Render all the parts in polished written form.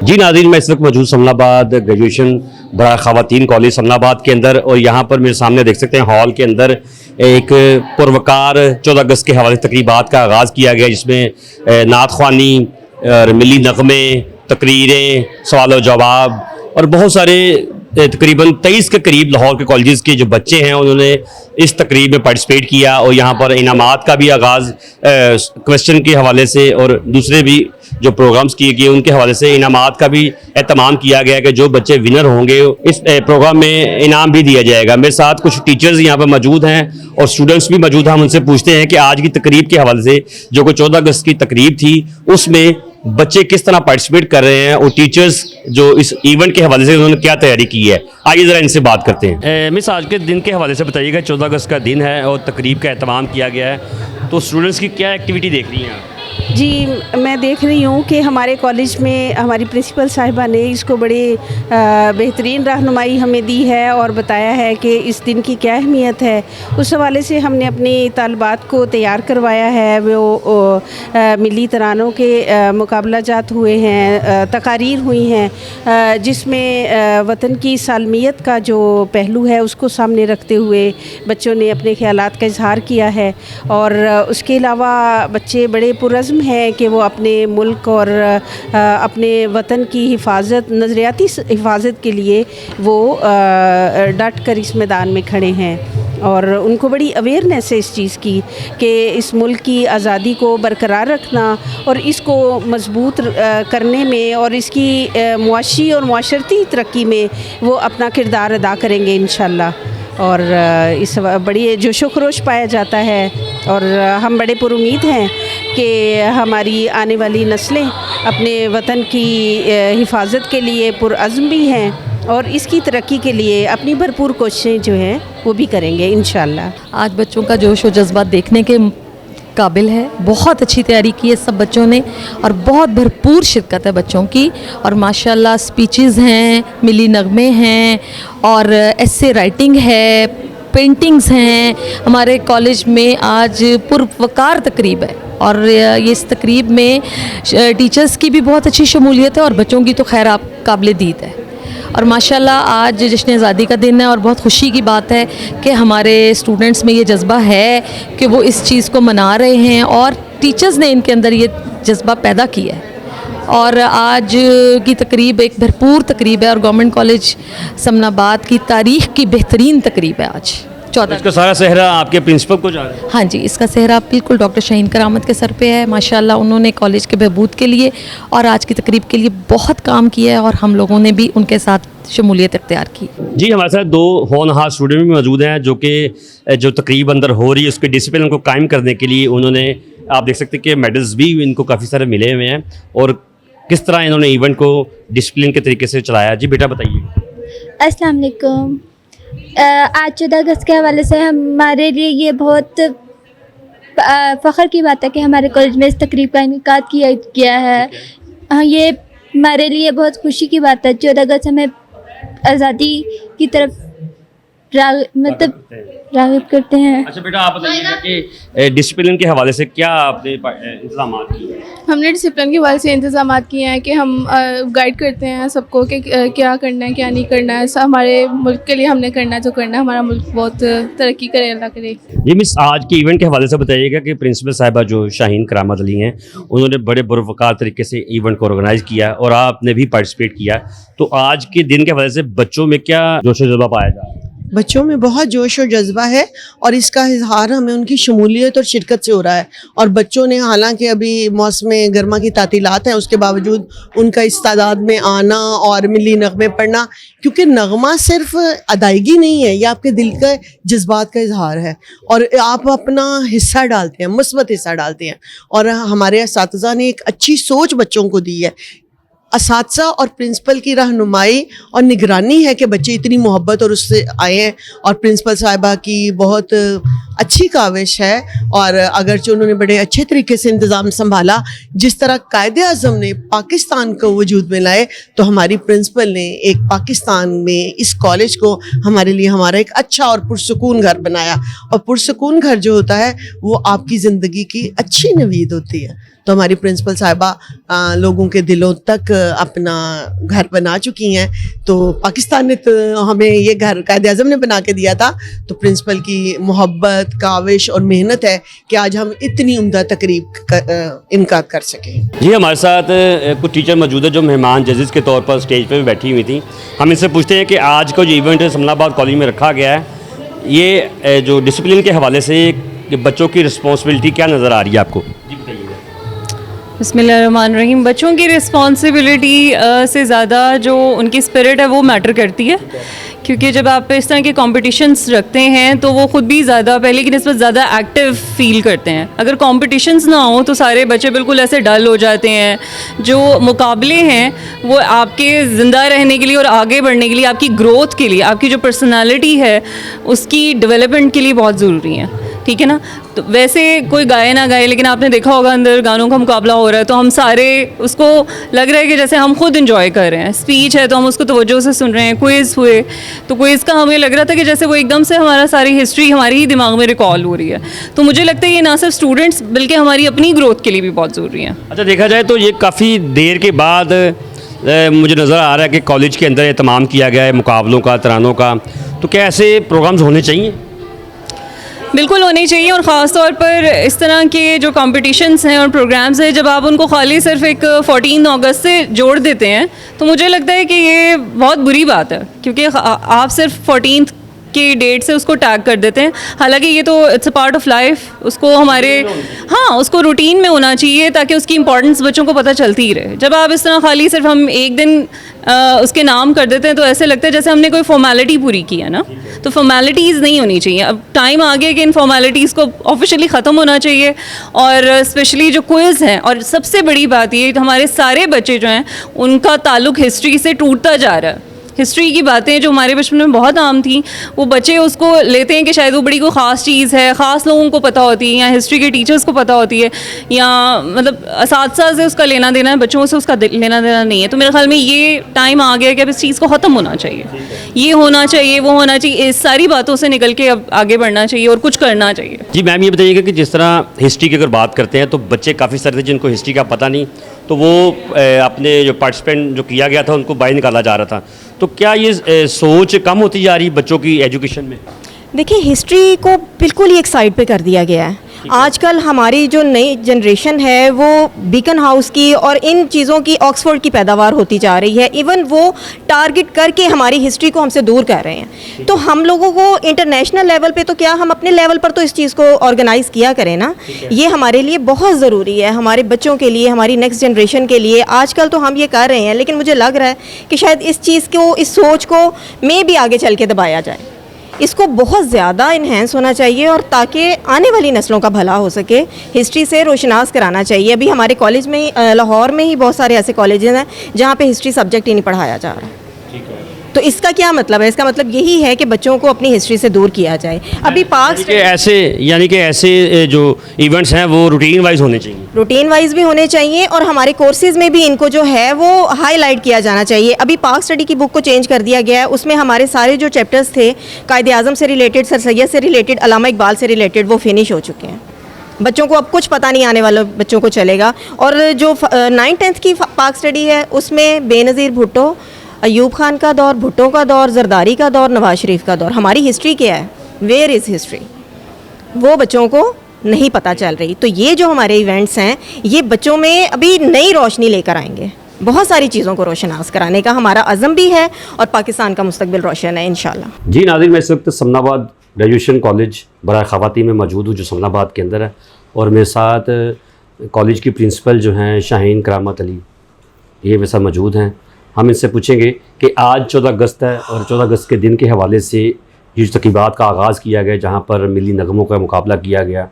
जी नाज़रीन, मैं इस वक्त मौजूद समनाबाद ग्रेजुएशन बड़ा ख़वातीन कॉलेज समनाबाद के अंदर, और यहाँ पर मेरे सामने देख सकते हैं हॉल के अंदर एक पुरवकार 14 अगस्त के हवाले तकरीबात का आगाज़ किया गया, जिसमें नात ख्वानी और मिली नग़मे, तकरीरें, सवाल व जवाब और बहुत सारे तकरीबन 23 के करीब लाहौर के कॉलेजेस के जो बच्चे हैं उन्होंने इस तकरीब में पार्टिसिपेट किया। और यहाँ पर इनामात का भी आगाज़ क्वेश्चन के हवाले से और दूसरे भी जो प्रोग्राम्स किए गए उनके हवाले से इनामात का भी एहतमाम किया गया कि जो बच्चे विनर होंगे इस प्रोग्राम में इनाम भी दिया जाएगा। मेरे साथ कुछ टीचर्स यहाँ पर मौजूद हैं और स्टूडेंट्स भी मौजूद हैं। हम उनसे पूछते हैं कि आज की तकरीब के हवाले से, जो कि 14 अगस्त की तकरीब थी, उसमें बच्चे किस तरह पार्टिसिपेट कर रहे हैं और टीचर्स जो इस इवेंट के हवाले से उन्होंने क्या तैयारी की है। आइए ज़रा इनसे बात करते हैं। मिस, आज के दिन के हवाले से बताइएगा। 14 अगस्त का दिन है और तकरीब का एहतमाम किया गया है, तो स्टूडेंट्स की क्या एक्टिविटी देख रही हैं आप? जी, मैं देख रही हूँ कि हमारे कॉलेज में हमारी प्रिंसिपल साहिबा ने इसको बड़ी बेहतरीन रहनुमाई हमें दी है और बताया है कि इस दिन की क्या अहमियत है। उस हवाले से हमने अपनी तालबात को तैयार करवाया है। वो मिली तरानों के मुकाबला जात हुए हैं, तकारीर हुई हैं, जिसमें वतन की सालमियत का जो पहलू है उसको सामने रखते हुए बच्चों ने अपने ख़यालात का इजहार किया है। और उसके अलावा बच्चे बड़े पुरज़्म है कि वो अपने मुल्क और अपने वतन की हिफाजत, नज़रियाती हिफाजत के लिए वो डट कर इस मैदान में खड़े हैं। और उनको बड़ी अवेयरनेस है इस चीज़ की कि इस मुल्क की आज़ादी को बरकरार रखना और इसको मजबूत करने में और इसकी मुआशी और मुआशरती तरक्की में वो अपना किरदार अदा करेंगे इंशाअल्लाह। और इस बड़ी जोशो खरोश पाया जाता है और हम बड़े पुरुमीद हैं कि हमारी आने वाली नस्लें अपने वतन की हिफाजत के लिए पुरअज़्म भी हैं और इसकी तरक्की के लिए अपनी भरपूर कोशिशें जो हैं वो भी करेंगे इंशाअल्लाह। आज बच्चों का जोश और जज्बा देखने के काबिल है। बहुत अच्छी तैयारी की है सब बच्चों ने और बहुत भरपूर शिरकत है बच्चों की। और माशाल्लाह स्पीचेस हैं, मिली नगमे हैं और ऐसे राइटिंग है, पेंटिंग्स हैं। हमारे कॉलेज में आज पुरवकार तकरीब है और ये इस तकरीब में टीचर्स की भी बहुत अच्छी शमूलियत है और बच्चों की तो खैर आप काबिल दीद है। और माशाल्लाह आज जश्न आज़ादी का दिन है और बहुत खुशी की बात है कि हमारे स्टूडेंट्स में ये जज्बा है कि वो इस चीज़ को मना रहे हैं और टीचर्स ने इनके अंदर ये जज्बा पैदा किया है। और आज की तकरीब एक भरपूर तकरीब है और गवर्नमेंट कॉलेज समनाबाद की तारीख़ की बेहतरीन तकरीब है आज 14। इसका सारा सेहरा आपके प्रिंसिपल को जा रहा है? हाँ जी, इसका सेहरा बिल्कुल डॉक्टर शाहीन करामत के सर पे है। माशाल्लाह उन्होंने कॉलेज के बहबूद के लिए और आज की तकरीब के लिए बहुत काम किया है और हम लोगों ने भी उनके साथ शमूलियत इख्तियार की। जी, हमारे साथ दो होनहार स्टूडेंट भी मौजूद हैं जो कि जो तकरीब अंदर हो रही है उसके डिसिप्लिन को कायम करने के लिए उन्होंने, आप देख सकते हैं कि मेडल्स भी इनको काफ़ी सारे मिले हुए हैं और किस तरह इन्होंने इवेंट को डिसिप्लिन के तरीके से चलाया। जी बेटा बताइए। अस्सलाम वालेकुम। आज 14 अगस्त के हवाले से हमारे लिए ये बहुत फ़ख्र की बात है कि हमारे कॉलेज में इस तकरीब का इनेकाद किया गया है। ये हमारे लिए बहुत खुशी की बात है। 14 अगस्त हमें आज़ादी की तरफ राग़िब करते हैं। अच्छा बेटा, आप बताइएगा कि डिसिप्लिन के हवाले से क्या आपने इंतजाम किए? हमने डिसिप्लिन के हवाले से इंतजाम किए हैं कि हम गाइड करते हैं सबको कि क्या करना है क्या नहीं करना है। हमारे मुल्क के लिए हमने करना है जो करना है। हमारा मुल्क बहुत तरक्की करे, अल्लाह करे। जी मिस, आज के इवेंट के हवाले से बताइएगा कि प्रिंसिपल साहिबा जो शाहीन करामत अली हैं उन्होंने बड़े बुरवकार तरीके से इवेंट को ऑर्गेनाइज़ किया और आपने भी पार्टिसिपेट किया, तो आज के दिन के हवाले से बच्चों में क्या जोश व जज्बा पाया जा रहा है? बच्चों में बहुत जोश और जज्बा है और इसका इजहार हमें उनकी शमूलियत और शिरकत से हो रहा है। और बच्चों ने हालांकि अभी मौसम गर्मा की तातीलात हैं, उसके बावजूद उनका इस तादाद में आना और मिली नगमे पढ़ना, क्योंकि नगमा सिर्फ अदायगी नहीं है, यह आपके दिल के जज्बात का इजहार है और आप अपना हिस्सा डालते हैं, मुस्बत हिस्सा डालते हैं। और हमारे असातिज़ा ने एक अच्छी सोच बच्चों को दी है। असातिज़ा और प्रिंसिपल की रहनुमाई और निगरानी है कि बच्चे इतनी मोहब्बत और उससे आए हैं, और प्रिंसिपल साहिबा की बहुत अच्छी काविश है। और अगरचे उन्होंने बड़े अच्छे तरीके से इंतज़ाम संभाला, जिस तरह कायदे-आज़म ने पाकिस्तान को वजूद में लाए, तो हमारी प्रिंसिपल ने एक पाकिस्तान में इस कॉलेज को हमारे लिए हमारा एक अच्छा और पुरसुकून घर बनाया। और पुरसुकून घर जो होता है वो आपकी ज़िंदगी की अच्छी नवीद होती है। तो हमारी प्रिंसिपल साहिबा लोगों के दिलों तक अपना घर बना चुकी हैं। तो पाकिस्तान ने तो हमें ये घर कायदे-आज़म ने बना के दिया था, तो प्रिंसिपल की मोहब्बत, काविश और मेहनत है कि आज हम इतनी उम्दा तकरीब का इनकाद कर सकें। जी, हमारे साथ कुछ टीचर मौजूद है जो मेहमान जजेस के तौर पर स्टेज पे बैठी हुई थी। हम इनसे पूछते हैं कि आज का जो इवेंट समनाबाद कॉलेज में रखा गया है, ये जो डिसिप्लिन के हवाले से बच्चों की रिस्पॉन्सिबिलिटी क्या नज़र आ रही है आपको? बिस्मिल्लाहिर्रहमानिर्रहीम। बच्चों की रिस्पॉन्सिबिलिटी से ज़्यादा जो उनकी स्पिरिट है वो मैटर करती है, क्योंकि जब आप इस तरह के कॉम्पिटिशन्स रखते हैं तो वो ख़ुद भी ज़्यादा पहले की निस्बत ज़्यादा एक्टिव फील करते हैं। अगर कॉम्पिटिशन्स ना हो तो सारे बच्चे बिल्कुल ऐसे डल हो जाते हैं। जो मुकाबले हैं वो आपके ज़िंदा रहने के लिए और आगे बढ़ने के लिए, आपकी ग्रोथ के लिए, आपकी जो पर्सनालिटी है उसकी डेवलपमेंट के लिए बहुत ज़रूरी है, ठीक है ना। तो वैसे कोई गाए ना गाए, लेकिन आपने देखा होगा अंदर गानों का मुकाबला हो रहा है तो हम सारे उसको लग रहा है कि जैसे हम खुद इंजॉय कर रहे हैं। स्पीच है तो हम उसको तवज्जो से सुन रहे हैं। क्विज़ हुए तो क्विज़ का हमें लग रहा था कि जैसे वो एकदम से हमारा सारी हिस्ट्री हमारी ही दिमाग में रिकॉल हो रही है। तो मुझे लगता है ये ना सिर्फ स्टूडेंट्स बल्कि हमारी अपनी ग्रोथ के लिए भी बहुत ज़रूरी है। अच्छा, देखा जाए तो ये काफ़ी देर के बाद मुझे नज़र आ रहा है कि कॉलेज के अंदर एहतमाम किया गया है मुकाबलों का, तरानों का। तो क्या ऐसे प्रोग्राम्स होने चाहिए? बिल्कुल होने चाहिए, और ख़ास तौर पर इस तरह के जो कॉम्पिटिशन्स हैं और प्रोग्राम्स हैं, जब आप उनको खाली सिर्फ एक 14 अगस्त से जोड़ देते हैं तो मुझे लगता है कि ये बहुत बुरी बात है, क्योंकि आप सिर्फ 14 की डेट से उसको टैग कर देते हैं। हालांकि ये तो it's a part of life, उसको हमारे उसको रूटीन में होना चाहिए ताकि उसकी इंपॉर्टेंस बच्चों को पता चलती ही रहे। जब आप इस तरह खाली सिर्फ हम एक दिन उसके नाम कर देते हैं तो ऐसे लगता है जैसे हमने कोई फॉर्मेलिटी पूरी की है ना। तो फॉर्मेलिटीज़ नहीं होनी चाहिए। अब टाइम आ गया कि इन फॉर्मेलिटीज़ को ऑफिशियली ख़त्म होना चाहिए। और स्पेशली जो क्विज़ हैं, और सबसे बड़ी बात ये, हमारे सारे बच्चे जो हैं उनका ताल्लुक़ हिस्ट्री से टूटता जा रहा है। हिस्ट्री की बातें जो हमारे बचपन में बहुत आम थी, वो बच्चे उसको लेते हैं कि शायद वो बड़ी कोई ख़ास चीज़ है, ख़ास लोगों को पता होती है, या हिस्ट्री के टीचर्स को पता होती है, या मतलब असातिज़ा से उसका लेना देना है, बच्चों से उसका लेना देना नहीं है। तो मेरे ख्याल में ये टाइम आ गया कि अब इस चीज़ को ख़त्म होना चाहिए। ये होना चाहिए, वो होना चाहिए, इस सारी बातों से निकल के अब आगे बढ़ना चाहिए और कुछ करना चाहिए। जी मैम, ये बताइएगा कि जिस तरह हिस्ट्री की अगर बात करते हैं तो बच्चे काफ़ी सारे थे जिनको हिस्ट्री का पता नहीं, तो वो अपने जो पार्टिसिपेंट जो किया गया था उनको बाहर निकाला जा रहा था। तो क्या ये सोच कम होती जा रही बच्चों की एजुकेशन में? देखिए, हिस्ट्री को बिल्कुल ही एक साइड पे कर दिया गया है। आजकल हमारी जो नई जनरेशन है वो बीकन हाउस की और इन चीज़ों की, ऑक्सफोर्ड की पैदावार होती जा रही है। इवन वो टारगेट करके हमारी हिस्ट्री को हमसे दूर कर रहे हैं। तो हम लोगों को इंटरनेशनल लेवल पे तो क्या, हम अपने लेवल पर तो इस चीज़ को ऑर्गेनाइज़ किया करें ना। ये हमारे लिए बहुत ज़रूरी है, हमारे बच्चों के लिए, हमारी नेक्स्ट जनरेशन के लिए। आजकल तो हम ये कर रहे हैं, लेकिन मुझे लग रहा है कि शायद इस चीज़ को, इस सोच को में भी आगे चल के दबाया जाए। इसको बहुत ज़्यादा इन्हेंस होना चाहिए, और ताकि आने वाली नस्लों का भला हो सके हिस्ट्री से रोशनास कराना चाहिए। अभी हमारे कॉलेज में, लाहौर में ही बहुत सारे ऐसे कॉलेजेस हैं जहाँ पे हिस्ट्री सब्जेक्ट ही नहीं पढ़ाया जा रहा है। तो इसका क्या मतलब है? इसका मतलब यही है कि बच्चों को अपनी हिस्ट्री से दूर किया जाए। अभी पास ऐसे जो इवेंट्स हैं वो रूटीन वाइज होने चाहिए, रूटीन वाइज भी होने चाहिए, और हमारे कोर्सेज में भी इनको जो है वो हाईलाइट किया जाना चाहिए। अभी पाक स्टडी की बुक को चेंज कर दिया गया है, उसमें हमारे सारे जो चैप्टर्स थे कायदे-आज़म से रिलेटेड, सर सैयद से रिलेटेड, अल्लामा इकबाल से रिलेटेड, वो फिनिश हो चुके हैं। बच्चों को अब कुछ पता नहीं, आने वाले बच्चों को चलेगा। और जो 9th-10th की पाक स्टडी है उसमें बेनज़ीर भुट्टो, अयूब खान का दौर, भुट्टो का दौर, जरदारी का दौर, नवाज शरीफ का दौर, हमारी हिस्ट्री क्या है, वेयर इज़ हिस्ट्री, वो बच्चों को नहीं पता चल रही। तो ये जो हमारे इवेंट्स हैं ये बच्चों में अभी नई रोशनी लेकर आएंगे। बहुत सारी चीज़ों को रोशनास कराने का हमारा अज़म भी है और पाकिस्तान का मुस्तकबिल रोशन है इंशाल्लाह। जी नाज़रीन, मैं इस वक्त समनाबाद ग्रेजुएशन कॉलेज बराए ख़वातीन में मौजूद हूँ जो समनाबाद के अंदर है, और मेरे साथ कॉलेज की प्रिंसिपल जो हैं शाहीन करामत अली, ये मेरे साथ मौजूद हैं। हम इनसे पूछेंगे कि आज 14 अगस्त है और 14 अगस्त के दिन के हवाले से ये तक़रीबात का आगाज़ किया गया, जहाँ पर मिली नगमों का मुकाबला किया गया,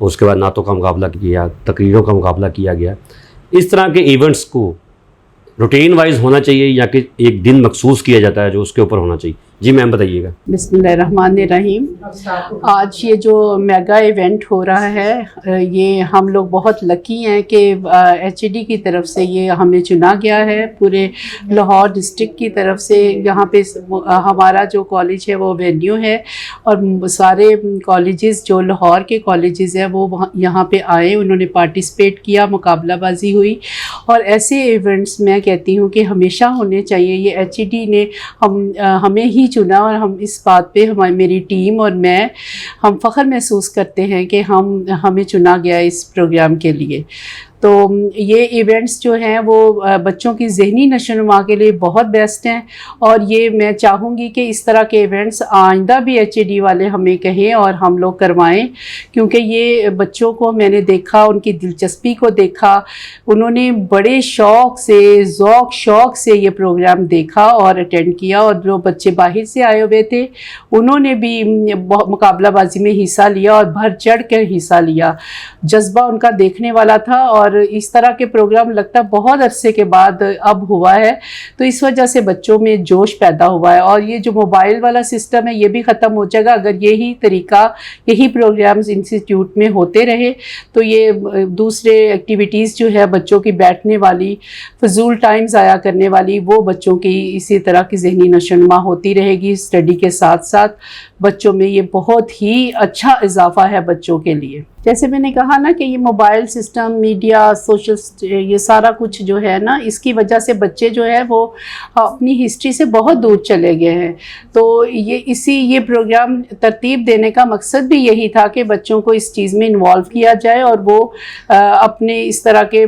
उसके बाद नातों का मुकाबला किया, तकरीरों का मुकाबला किया गया। इस तरह के इवेंट्स को रूटीन वाइज होना चाहिए या कि एक दिन मखसूस किया जाता है जो उसके ऊपर होना चाहिए? जी मैम बताइएगा। बिस्मिल्लाहिर्रहमानिर्रहीम। आज ये जो मेगा इवेंट हो रहा है, ये हम लोग बहुत लकी हैं कि HED की तरफ से ये हमें चुना गया है, पूरे लाहौर डिस्ट्रिक्ट की तरफ से। यहाँ पे हमारा जो कॉलेज है वो वेन्यू है और सारे कॉलेजेस जो लाहौर के कॉलेजेस हैं वो यहाँ पे आए, उन्होंने पार्टिसिपेट किया, मुकाबलाबाजी हुई। और ऐसे इवेंट्स मैं कहती हूँ कि हमेशा होने चाहिए। ये HED ने हमें ही चुना और हम इस बात पे मेरी टीम और मैं हम फ़ख्र महसूस करते हैं कि हमें चुना गया इस प्रोग्राम के लिए। तो ये इवेंट्स जो हैं वो बच्चों की ज़हनी नशोनुमा के लिए बहुत बेस्ट हैं और ये मैं चाहूँगी कि इस तरह के इवेंट्स आइंदा भी HED वाले हमें कहें और हम लोग करवाएं, क्योंकि ये बच्चों को मैंने देखा, उनकी दिलचस्पी को देखा, उन्होंने बड़े शौक़ से शौक़ से ये प्रोग्राम देखा और अटेंड किया। और जो बच्चे बाहर से आए हुए थे उन्होंने भी मुकाबलाबाजी में हिस्सा लिया और बढ़ चढ़ कर हिस्सा लिया। जज्बा उनका देखने वाला था और इस तरह के प्रोग्राम लगता बहुत अरसे के बाद अब हुआ है, तो इस वजह से बच्चों में जोश पैदा हुआ है। और ये जो मोबाइल वाला सिस्टम है ये भी ख़त्म हो जाएगा अगर यही तरीका, यही प्रोग्राम्स इंस्टीट्यूट में होते रहे। तो ये दूसरे एक्टिविटीज़ जो है बच्चों की बैठने वाली, फजूल टाइम ज़ाया करने वाली, वो बच्चों की इसी तरह की ज़हनी नशोनुमा होती रहेगी। स्टडी के साथ साथ बच्चों में ये बहुत ही अच्छा इजाफा है बच्चों के लिए। जैसे मैंने कहा ना कि ये मोबाइल सिस्टम, मीडिया, सोशल, ये सारा कुछ जो है ना, इसकी वजह से बच्चे जो है वो अपनी हिस्ट्री से बहुत दूर चले गए हैं। तो ये प्रोग्राम तरतीब देने का मकसद भी यही था कि बच्चों को इस चीज़ में इन्वॉल्व किया जाए और वो अपने इस तरह के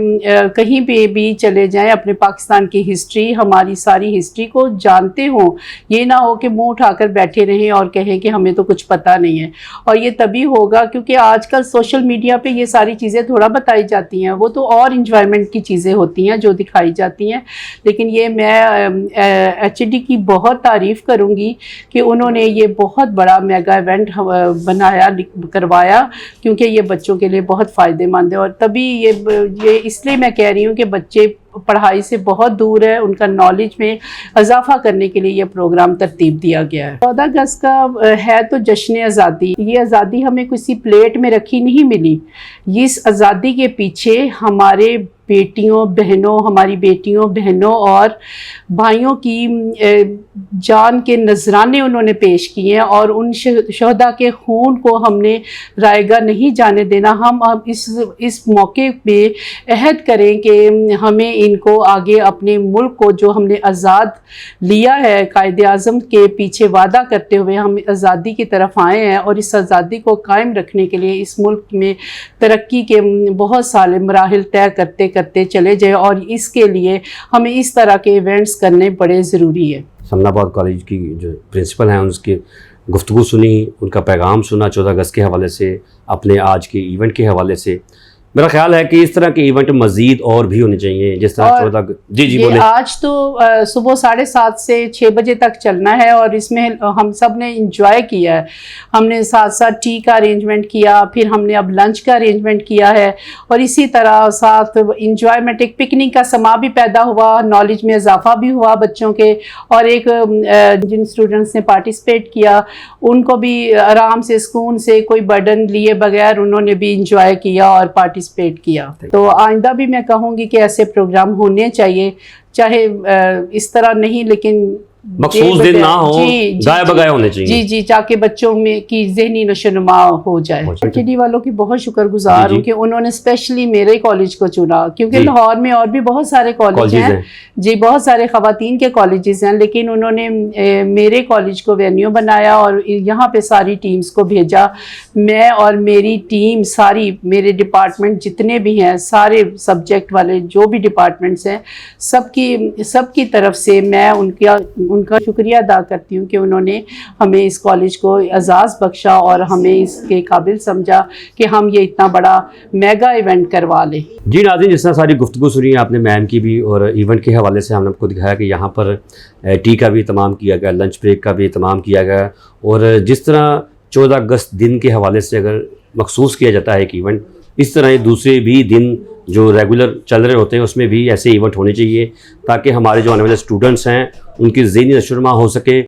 कहीं पे भी चले जाएं, अपने पाकिस्तान की हिस्ट्री, हमारी सारी हिस्ट्री को जानते हों। ये ना हो कि मुँह उठाकर बैठे रहें और कहें कि हमें तो कुछ पता नहीं है। और ये तभी होगा क्योंकि आजकल सोशल मीडिया पे ये सारी चीज़ें थोड़ा बताई जाती हैं, वो तो और इंजॉयमेंट की चीज़ें होती हैं जो दिखाई जाती हैं। लेकिन ये मैं HED की बहुत तारीफ़ करूँगी कि उन्होंने ये बहुत बड़ा मेगा इवेंट करवाया, क्योंकि ये बच्चों के लिए बहुत फ़ायदेमंद है। और तभी ये इसलिए मैं कह रही हूँ कि बच्चे पढ़ाई से बहुत दूर है, उनका नॉलेज में इजाफा करने के लिए ये प्रोग्राम तरतीब दिया गया है। 14 अगस्त का है तो जश्न आज़ादी। ये आज़ादी हमें किसी प्लेट में रखी नहीं मिली। इस आज़ादी के पीछे हमारे हमारी बेटियों बहनों और भाइयों की जान के नजराने उन्होंने पेश किए हैं और उन शहदा के खून को हमने रायगा नहीं जाने देना। हम अब इस मौके पे अहद करें कि हमें इनको आगे अपने मुल्क को, जो हमने आज़ाद लिया है कायदे आज़म के पीछे वादा करते हुए, हम आज़ादी की तरफ आए हैं और इस आज़ादी को कायम रखने के लिए इस मुल्क में तरक्की के बहुत सारे मराहिल तय करते चले जाए और इसके लिए हमें इस तरह के इवेंट्स करने बड़े ज़रूरी है। समनाबाद कॉलेज की जो प्रिंसिपल हैं उसकी गुफ्तगू सुनी, उनका पैगाम सुना 14 अगस्त के हवाले से, अपने आज के इवेंट के हवाले से। मेरा ख्याल है कि इस तरह के इवेंट मज़ीद और भी होने चाहिए, जिस तरह 14 जी बोले। आज तो सुबह 7:30 से 6 बजे तक चलना है और इसमें हम सब ने इंजॉय किया है। हमने साथ साथ टी का अरेंजमेंट किया, फिर हमने अब लंच का अरेंजमेंट किया है और इसी तरह साथ इंजॉयमेंट, एक पिकनिक का समा भी पैदा हुआ, नॉलेज में इजाफा भी हुआ बच्चों के। और एक जिन स्टूडेंट्स ने पार्टिसिपेट किया उनको भी आराम से, सुकून से, कोई बर्डन लिए बगैर उन्होंने भी इंजॉय किया और पार्टिसिपेट किया। तो आइंदा भी मैं कहूँगी कि ऐसे प्रोग्राम होने चाहिए चाहे इस तरह नहीं, लेकिन मखसूस दिन ना हो, गाय बगाए होने चाहिए। जी जी, ताकि बच्चों में की जहनी नशोनुमा हो जाए। एचडी वालों की बहुत शुक्रगुजार हूँ कि उन्होंने स्पेशली मेरे कॉलेज को चुना, क्योंकि लाहौर में और भी बहुत सारे कॉलेज हैं जी, बहुत सारे ख़वातीन के कॉलेजेस हैं, लेकिन उन्होंने मेरे कॉलेज को वेन्यू बनाया और यहाँ पे सारी टीम्स को भेजा। मैं और मेरी टीम सारी, मेरे डिपार्टमेंट जितने भी हैं, सारे सब्जेक्ट वाले जो भी डिपार्टमेंट्स हैं, सबकी तरफ से मैं उनका शुक्रिया अदा करती हूँ कि उन्होंने हमें इस कॉलेज को एजाज़ बख्शा और हमें इसके काबिल समझा कि हम ये इतना बड़ा मेगा इवेंट करवा लें। जी नाज़रीन, जिस तरह सारी गुफ्तगू सुनी आपने मैम की भी, और इवेंट के हवाले से हमने आपको दिखाया कि यहाँ पर टी का भी इत्माम किया गया, लंच ब्रेक का भी इत्माम किया गया, और जिस तरह 14 अगस्त दिन के हवाले से अगर मखसूस किया जाता है एक इवेंट, इस तरह दूसरे भी दिन जो रेगुलर चल रहे होते हैं उसमें भी ऐसे इवेंट होने चाहिए, ताकि हमारे जो आने वाले स्टूडेंट्स हैं उनकी ज़हनी नशोनुमा हो सके।